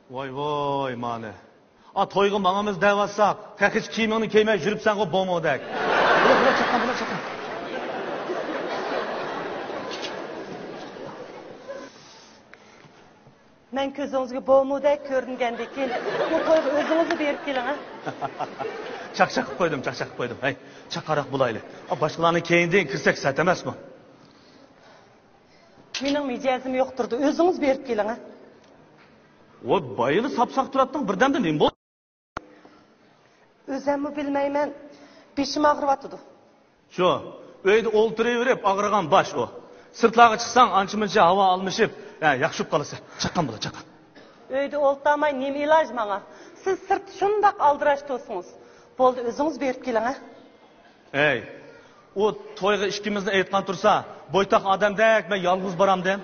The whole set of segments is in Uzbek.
Voy mani. To'yga mangamiz devasak, tek hiç kiyimini giymay yuribsan go bomodek. Bula chaqan. Men ko'zingizga bomodek ko'ringandan keyin bu to'yga o'zingizni berib keling, ha? Chaqchaq qilib qo'ydim. Hey, chaqaroq bo'layli. Boshqalarni keyindan kirsak sat emasmi? Mening mijozim yo'qtirdi. O'zingiz berib keling, ha? Voy, bayili sapsaq turatding, birdamda nima bo'ldi? O'zimmi bilmayman. Beshim og'riyotdi. Shu, uyda o'ltiraverib og'rigan bosh o. Sirtlarga chiqsang, ancha-muncha havo almashib, yaxshi qolsa. Chaqan bo'la, chaqan. Uyda o'ltamay nima iloj menga? Siz sirt shundoq aldirashdingiz. Bo'ldi, o'zingiz berib keling, ha? Ey, o to'yga ikkimizni aytgan tursa, bo'ytoq odamdek men yolg'iz boram dem.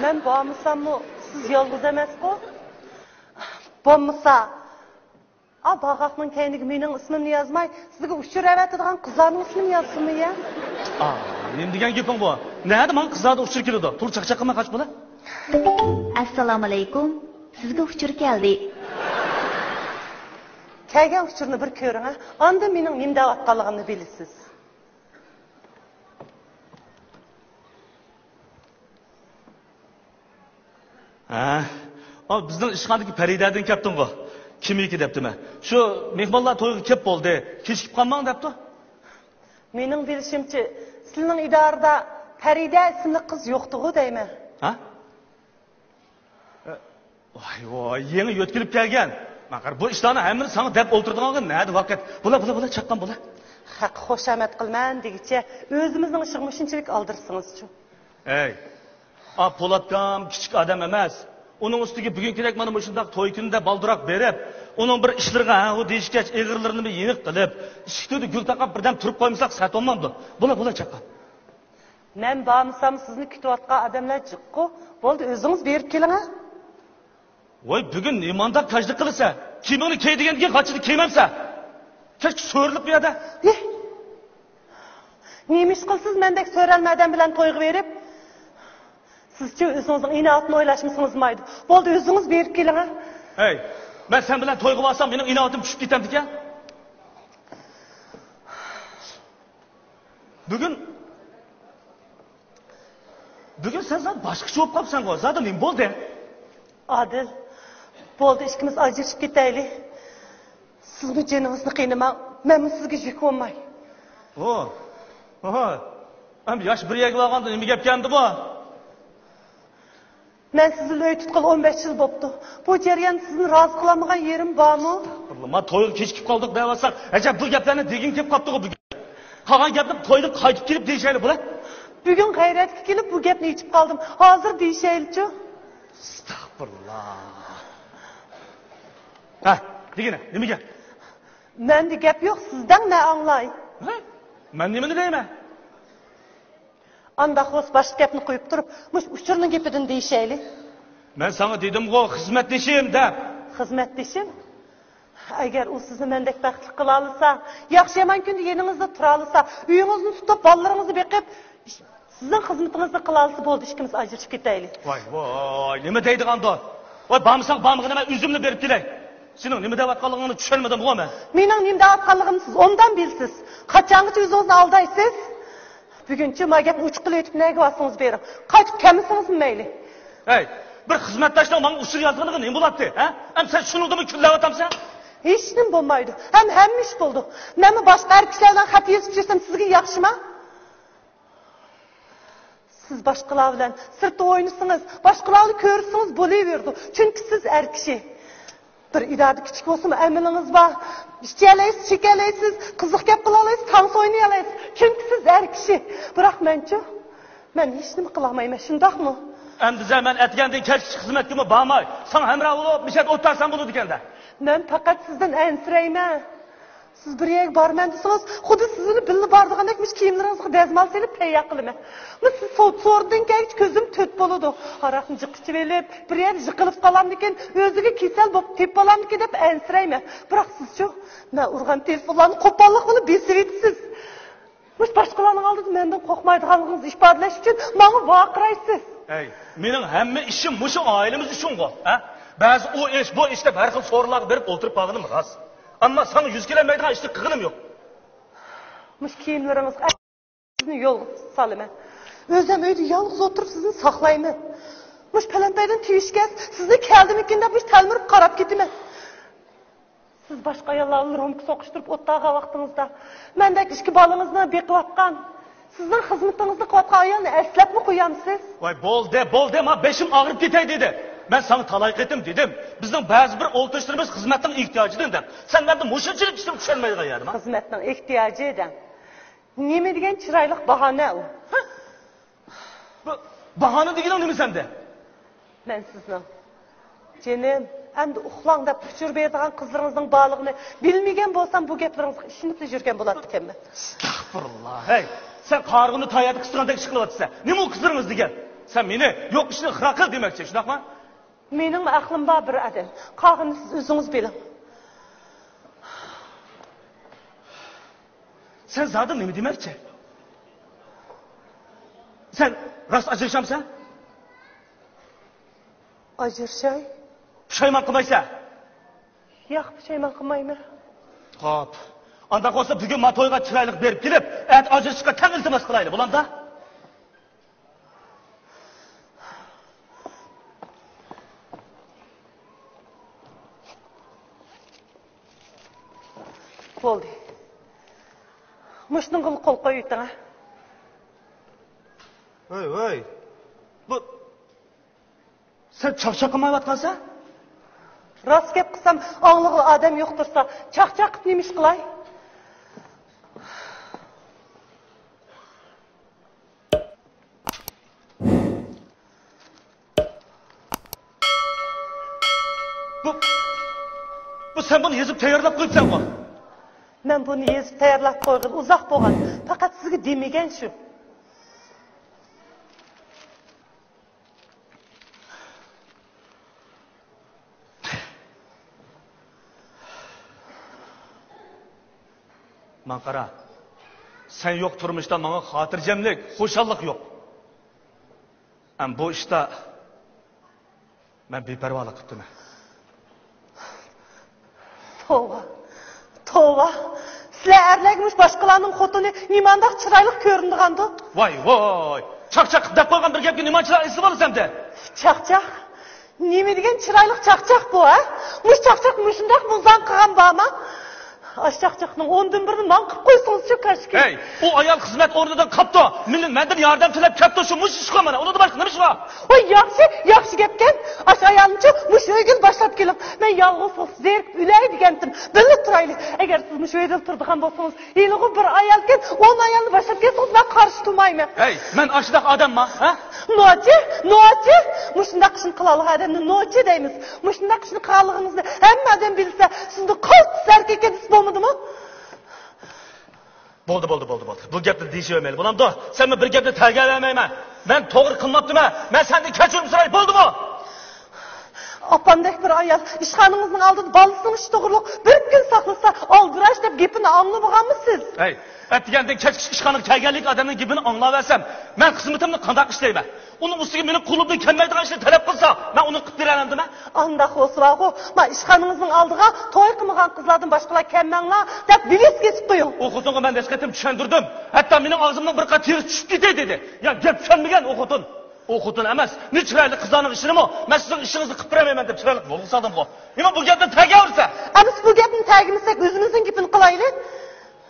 Men bormisammi, siz yolg'iz emas-ku? Bo'lmasa, bag'aqning keyniga mening ismimni yozmay, sizga uchiravatadigan qizlarning ismini yozsinmi ya? Nima degan gaping bu? Nima men qizlarga uchir keladi? Tur chaqchaq qilma qoch bo'la. Assalomu alaykum. Sizga uchir keldi. Kelgan uchurni bir ko'ring, ha? Onda mening nima deyotganligimni bilasiz. Bizning ishxonadagi Faridadan kelibding-ku. Kimniki debdimi? Shu mehmonlar to'yga kelib bo'ldi. Kechikib qolmang debdi. Mening bilishimcha, sizning idorada Farida ismli qiz yo'qdi-ku deyman. Ha? Voy, yangi yo'tkilib kelgan. Maqar bu ishlarni hammasini sana deb o'ltirdigan nada vaqt. Bula chaqqan bo'la. Haq xoshamat qilman degicha, o'zimizning ishimizni shunchalik oldirsangiz-chi. Ey. Po'latkam kichik odam emas. Uning ustiga bugunkidek mana bu shunday to'y kunida baldiroq berib, uning bir ishlarga u deyishgach eg'irlarini yeniq qilib, ishikda gul taqab birdan turib qo'ymasak sat olmamdi. Bula chaqqan. Men bormisam sizni kutayotgan odamlar jiqqu. Bo'ldi, o'zingiz berib keling, ha? Voy, bugun nimanda kajlik qilsa, kimini kiydiganga qochidi kiymamsa. Kech so'rilib bu yerda. Nima ish qilsiz mendek so'ralma odam bilan to'yga berib? Sizchi o'zingizning inoatini o'ylashmisingiz maydi. Bo'ldi, o'zingiz berib keling, ha? Hey, men sen bilan to'yga borsam, mening inoatim tushib ketamdi-ku. Bugun sen boshqacha bo'lib qolibsan-ku. Zaten nima bo'ldi? Adil, bo'ldi, ikkimiz ajrashib ketaylik. Sizning joningizni qiynamang, men sizga yuk bo'lmay. Ham yosh bir yagib olganda nima gap keldi bu? Men sizni uy tutqil 15 yil bo'pti. Bu jarayon sizni rozi qilamagan yerim bormi? Men to'yga kechikib qoldik deyaversak, ajab bu gaplarni degin kelib qolibdi-ku bugun. Qolgan gapni to'yda qaytib kelib deyishayli bular. Bugun g'ayratga kelib bu gapni yechib qoldim. Hozir deyishayli-chi. Astagfirullah. Degina, nimaga? Menda gap yo'q, sizdan ne anglay? Men nimani deyman? Anda xo's boshqa gapni qo'yib turib, mush uchurning gapidan deyishayli. Men sana dedim-ku, xizmatdeshim deb. Xizmatdeshim? Agar u sizni mendek baxtli qila olsa, yaxshi yomon kunda yeningizda tura olsa, uyingizni tutib, bolalaringizni beqib, sizning xizmatingizni qila olsa bo'ldi, ikkimiz ajrashib ketaylik. Voy, nima deydiganda? Voy, bormisang, bormag'ini men o'zimni berib kelay. Sening nima deyotganligingni tushunmadim bu men. Mening nima deyotganligimni siz ondan bilsiz. Qachongacha o'zingizni aldaysiz? Bugunchi magapni uch qilib aytib nega vasangiz bering. Qaytib kelmasangiz mayli. Hey, bir xizmatdoshning menga usul yozganligi nima bo'ladi, ha? Ham sen shuningdimi kullayotamsan? Hech nima bo'lmaydi. Hamma ish bo'ldi. Menmi boshqa erkaklardan xat yozib bersam sizga yaxshimi? Siz boshqalar bilan sirtda o'ynasangiz, boshqalarni ko'rsangiz bo'laverdi. Chunki siz erkishi. Bir idorada kichik bo'lsa-mu amilingiz bor. İşçiyalaysiz, çekelaysiz, kızlık gap qilalaysiz, tans o'ynayalaysiz. Chunki siz erkishi. Biroq men hech nima qilolmayman, shundaqmi? Endi zaman aytgandan kechki xizmatga bormay, sen hamroh bo'lib, mishat o'tarsan bo'ladi ekanda. Men faqat sizdan ansirayman. Siz bir yerga borman desangiz, xuddi sizni bilib bordigandek kiyimlaringizga dazmol selib tayyor qilaman. Men siz so'rdan kelib ko'zim to't bo'ladi. Haraqni jiqitib elib, bir yer jiqilib qolamdikan, o'ziga kasal bo'lib tep qolamdikan deb ansirayman. Biroq sizchi, men urgan telefonlarni qo'pollik qilib besiraysiz. Biz boshqalarning oldida mendan qo'rqmaydiganingizni ifodalash uchun menga vaqiraysiz. Hey, mening hamma ishim mushu oilamiz uchun-ku, ha? Ba'zi o ish, bu ishda har xil so'rovlarga berib o'tirib qolganim rost. Ammo sana yuz kelmaydigan ishni qilganim yo'q. Muş kiyimleriniz sizni yo'l salaman. Özüm uyda yalnız oturup sizni saklayman. Muş palantaydan tiyishgaz sizni keldimikin deb muş talmirib qarab ketiman. Siz başqa ayollarni romka soqishtirib o'tdaga vaqtingizda mendek ishki balıngizni beqiyotgan, sizning xizmatingizni qilayotgan ayolni eslabmi qo'yamsiz? Voy bo'ldi, ma beshim og'rib ketay dedi. Ben sana talay ettim dedim. Bizning ba'zi bir o'ltirishtirimiz xizmatning ehtiyojidan deb. Sen menda mushunchalik ishni tushunmaydigan yermi? Xizmatning ehtiyojidan. Nima degan chiroyli bahona u? Bahona deganing nima senda? Men sizning jenim, endi uxlang deb puchur beradigan qizlaringizning borlig'ini bilmagan bo'lsam bu gaplaringizga ishonib yurgan bo'ladi ekanman. Astagfirullah. Hey, sen qarg'ini tayyorlik qilgandek ish qilyapsan. Nima u qizlaringiz degan? Sen meni yo'q ishni xira qil demoqchi, shundaqmi? Mening aqlim bor bir adam. Qog'ini siz o'zingiz biling. Sen zaten nima demoqchi? Sen rost ajrashamsan? Ajrshay? Pushaymon qilmaysan? Yo'q, pushaymon qilmayman. Xo'p. Anda qolsa bugun matoyga chiroyli berib kelib, at ajrashishga tang iltimos qilaylik, bo'landa? Bo'ldi. Mushning qo'l qo'ying. Voy. Bu sen chaqchaq qilmayotgansan? Rost gap qilsam, onglig'i odam yo'q tursa, chaqchaq qilib nima ish qilay? Bu sen bunu yezib tayyorlab qo'yibsan-ku. Men buni yezib tayyorlab qo'ygan, uzoq bo'lgan. Faqat sizga demagan shu. Man qara. Sen yo'q turmishda menga xotirjamlik, xushallik yo'q. Am bu ishda men beparvolik qildim. Tova. Sizlar erlagimiz boshqalarning xotini nimandaq chiroyli ko'rindigandi? Voy. Chaqchaq deb qo'ygan bir gapga nima chiroyli esi bo'lasan-da? Chaqchaq? Nima degan chiroyli chaqchaq bu, ha? Mush chaqchaq mushundaq muzdan qilgan bormi? Aşçaqçaqning 10dan birini men qilib qo'ysangiz-chi kashki. Hey, u ayol xizmat o'rnidan qapti. Mendan yordam tilab kapti shu mush ish qilmana. Unda boshqa nima ish bor? Voy, yaxshi gapkan. Ash ayolni mush o'ygil boshlab kelib, men yolg'iz zerk ulay degandim. Bilib turayli. Agar siz mush o'yda turdigan bo'lsangiz, yilg'i bir ayolgan 10 ayolni boshlab kelsangiz, men qarshi turmayman. Hey, men ashidaq odamman, ha? Nochi. Mushundaq ishni qilalik odamni nochi deymiz. Mushundaq ishni qilganligingizni hamma odam bilsa, sizni qo'lt sarkaka dis bo'lmadimi? Bo'ldi. Bu gapni deyishmayman. Bo'lamdi. Sen men bir gapni targalaymayman. Men to'g'ri qilmabdim-a? Men sendan kechirim so'ray, bo'ldimi? Opamdek bir ayol ishxonangizning oldida bolasini ish to'g'riliq bir kun saqlasa, oldirash deb gapini anglamaganmisiz? Hey, aytgandan kechki ishxonaga kelganlik odamning gapini anglaversam, men xizmatimni qanday ishlayman? Uning ustiga meni qo'limdan kelmaydigan ishni talab qilsa, men uni qilib beralandimi? Undaq bo'lsa-ku, men ishxonangizning oldiga to'y qilmagan qizlardan boshqalar kelmanglar deb bilis kesib qo'ying. O'qitunga men desqatim tushundirdim. Hatto mening og'zimdan bir qat teri tushib ketay dedi. Ya gap tushunmagan o'qitun emas. Ne chiroyli qizlarning ishini-mi? Men sizning ishingizni qilib beramayman deb chiroyli bo'lsadim bu. Nima bu gapni tagiversa? Ana siz bu gapni tagimisak o'zimizning gapini qilaylik.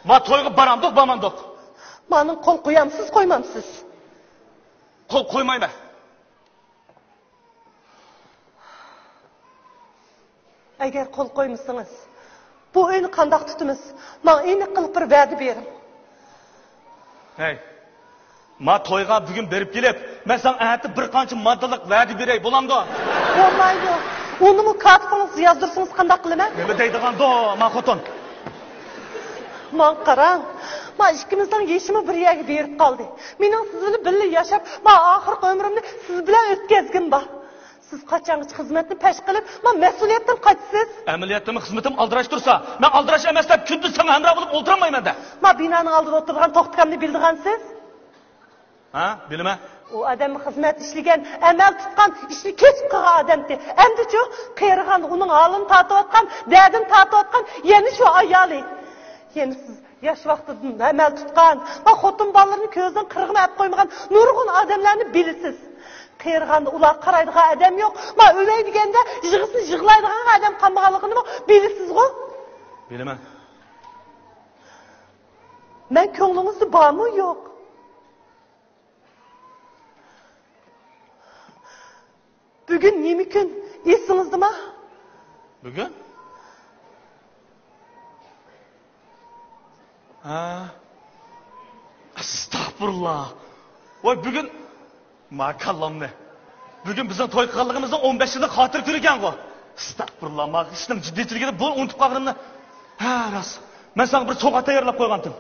Men to'yga boramdiq. Mening qo'l qo'yamsiz, qo'ymamsiz? Qo'l qo'ymayman. Agar qo'l qo'ymasangiz, bu uyni qandoq tutamiz? Men aniq qilib bir va'da bering. Hey. Men to'yga bugun berib kelib, men sen aytib bir qancha moddalik va'da beray, bo'lamdi? Bo'lmaydi. Uni kartangiz yozdirsangiz qanday qilaman? Nima deydiganda, men xotin. Men qarang. Men ikkimizning yeshimi bir yerga berib qoldi. Mening siz bilan birga yashab, men oxirgi umrimni siz bilan o'tkazgim bor. Siz qachongacha xizmatni pesh qilib, men mas'uliyatdan qochsiz. Amaliyatimni xizmatim aldirash tursa, men aldirash emas deb kunduz sana hamroh bo'lib o'tirmayman-da. Men binoning oldida o'tirgan to'xtaganni bildigansiz? Ha, bilime? O adam xizmat ishlagan, amal tutgan, ishni kech qilgan odamdi. Endi-chu, qiyirgan, uning holini tatayotgan, dardini tatayotgan, yana shu ayoli. Yana siz yosh vaqtidan amal tutgan, va xotin bolalarning ko'zidan qirg'in olib qo'ymagan nurg'un odamlarni bilasiz. Qiyirganda ular qaraydigan odam yo'q. Ma o'lay deganda yig'isini yig'laydigan odam qolmaganligini bilasiz-ku? Bilaman. Men ko'nglingizni bormi yo'q? Bugün nemi kun? Esingizdami? Bugün? Ha. Estağfurullah. Voy bugün makallamni. Bugün bizning to'y qilganligimizning 15 yillik xotir kuni ekan-ku. Estağfurullah, men ishning jiddiyatligini bu unutib qolganimni. Ha, rost. Men senga bir so'g'at tayyorlab qo'ygandim.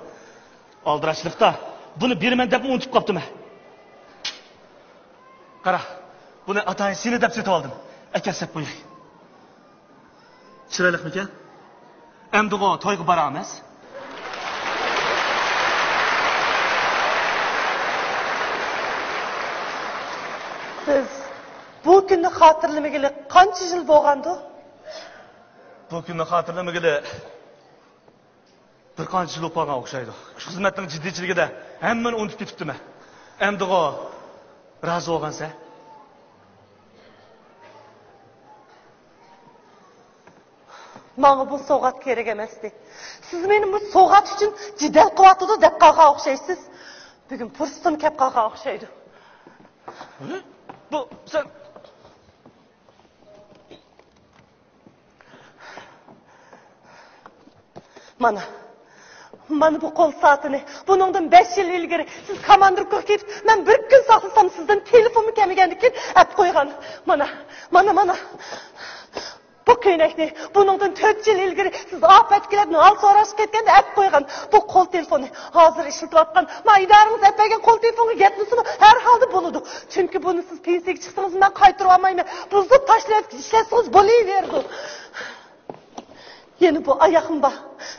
Aldirashlikda buni beraman deb unutib qolibdim. Qara. Buni atayın seni deb setib oldim. Akasab qo'ying. Chiroyliqmikan? Endi to'yga boramiz. Siz bu kunni xotirlamagili qancha yil bo'lgandi? Bu kunni xotirlamagili bir qancha yil o'tgan o'xshaydi. Shu xizmatning jiddiychiligida hammani unutib ketibdim. Endi rozi bo'lgansa Bana bu soğat kerak emasdi. Siz benim bu soğat için cidel kıvatıda dep qalgan o'xshaysiz. Bugün fursatım kep qalgan o'xshaydi. Bu sen Mana bu kol saatini, bunundan 5 yıl ilgari siz komandırga ketib, men bir kun saqlasam sizden telefonumu kemigendikin ap qo'ygan. Mana. Bu köynekni, bunundan 4 yıl ilgari siz afetkilerden al so'rashib ketganda ap qo'ygan. Bu kol telefonu hazır ishlatib atgan. Maydarınız etmegen kol telefonu yetmesimi her halde buludu. Çünkü bunu siz pensiyaga chiqsangiz men qaytarib olmayman. Buzib tashlab ishlasangiz bo'laverdi. Yeni bu ayağım var.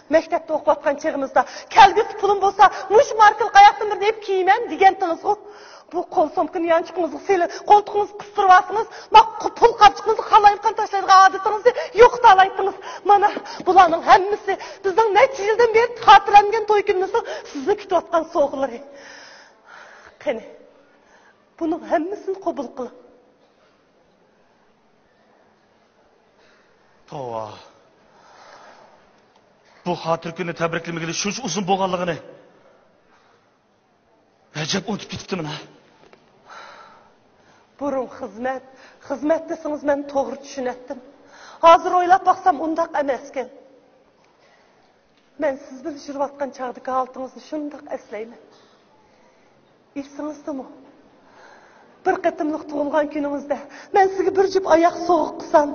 Mektepte okuyatkan çağımızda. Kelgisi pulum bolsa, muş markalı ayaktan bir deyip giymem degentiniz o. Bu kol somkunu yançıkınızı seyli, koltuğunuzu kıstırıp asınız. Pul kapçıkınızı kalayıpkan taşlaydığı adetinizi yok da alayttınız. Mana bulanın hemmisi bizden neçe yıldan beri hatırangen toy gününüzü sizi kütüvatkan soğuları. Kene, bunun hemmisini kabul kılın. Tova. Bu hatır günü tebriklemegili şuncha uzun bo'lganligini ajab unutib ketibdiman ha. Burun xizmat desiniz men to'g'ri tushunatdim. Hozir o'ylab baksam undaq emasken. Men siz bilan yurayotgan chaqdagi holtingizni shundoq eslayman. Esingizdami? Bir qatimliq tug'ilgan kuningizda men sizga bir jup oyoq so'g'ib qilsam,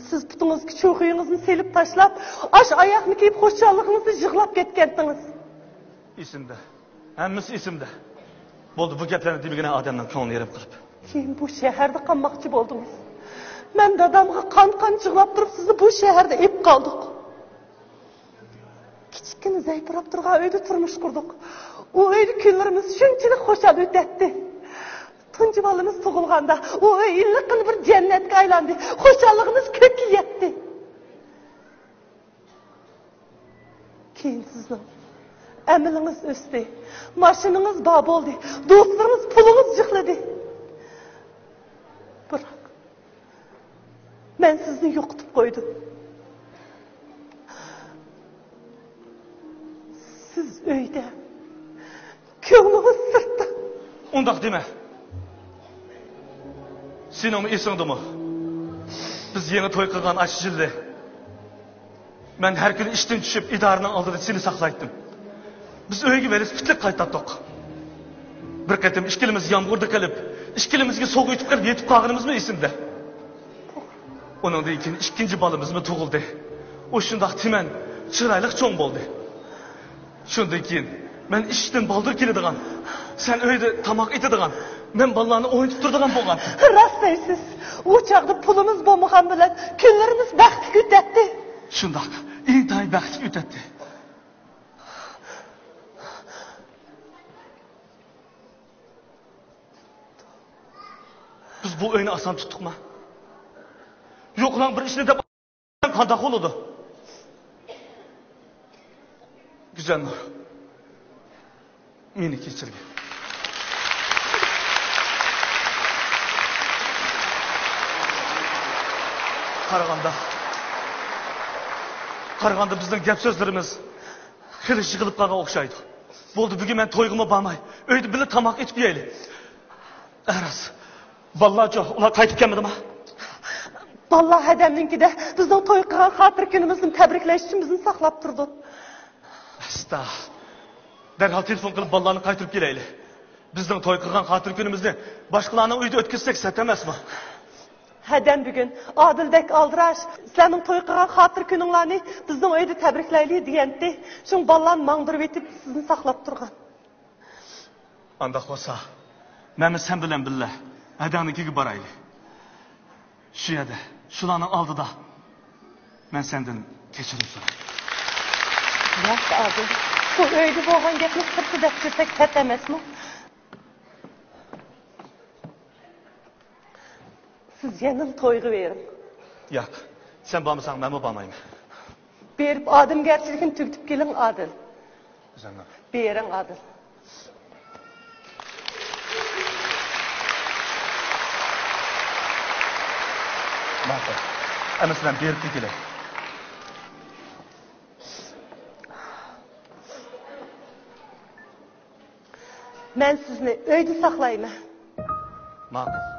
siz putunuzga cho'qiyingizni selib tashlab, ash oyoqni kiyib xo'shalligingizni yig'lab ketgandingiz. Esimda. Hammasi esimda. Bo'ldi, bu gaplarni demagina odamdan ko'ngli yarim qilib. Keyin bu shaharda qolmoqchi bo'ldingiz. Men dadamga qon yig'lab turib sizni bu shaharda ep qoldik. Kichkina zaypirab turgan uyda turmush qurdik. U uyda kunlarimiz shunchalik xo'shal o'tdi. Tunji balamiz tug'ilganda u uy illiqin bir jannatga aylandi. Xo'shalligimiz ko'kka yetdi. Keyin sizni amilingiz o'sdi. Mashinangiz bor bo'ldi. Do'stlaringiz pulingiz yig'ladi. Biroq men sizni yo'qotib qo'ydim. Siz uyda, ko'nglingiz sirtda. Undaq dema. Senimi esingdimi? Biz yangi to'y qilgan ashildi. Men har kuni ishdan tushib, idoraning oldida seni saqlaydim. Biz uyga velosipedlik qaytatdik. Bir qatim ikkilimiz yomg'irda qilib, ikkilimizga so'g' yetib qilib yetib qolganimizmi esimda. Uningdan keyin ikkinchi bolamizmi tug'ildi. O shundoq timan, chiroyli cho'ng bo'ldi. Shundan keyin men ishdan baldir keladigan, sen uyda tamoq etadigan, men bolalarni o'ynatib turadigan bo'lgan. Rost deysiz. U chaqda pulimiz bo'lmagan bilan kunlarimiz baxtli o'tdi. Shundoq, intayin baxtli o'tdi. Biz bu oyunu asan tuttuk mu? Yok lan bir işini de kandak oldu. Güzel Nur. Meni kechirgin. Qaraganda bizning gap so'zlarimiz xili yig'ilib qolgan o'xshaydi. Bo'ldi, bugun men to'yg'ima bormay, uyda birga tamoq ichib yeylik. Aras. Vallahi ular qaytib kelmadimi? Vallahi adamninkida bizning to'y qilgan xotir kunimizni tabriklash uchun bizni saqlab turdi. Asta. Derhal telefon qilib bolalarni qaytirib kelaylik. Bizning to'y qilgan xotir kunimizni boshqalarning uyida o'tkazsak sat emasmi? Hadam bugun Odildek Aldirash sizlarning to'y qilgan xotir kuninglarni bizning uyda tabriklaylik degandi. Shu bolalarni mangdirib etib sizni saqlab turgan. Andaq bo'lsa, men sen bilan birga adamnikiga boraylik. Shu yerda, shularning oldida men sendan kechirim so'rayman. Yaxshi, Odil. Bu uyda bo'lgan gapni sirtida tushirsak sat emasmi? Siz yana to'yga verin. Yo'q, sen bormasang men bormayman. Berib odamgarchilikni tugitib keling, Odil. Zanab. Bering, Odil. Ma'qul. Ana sizdan berib kelay. Men sizni uyda saqlayman. Ma'qul.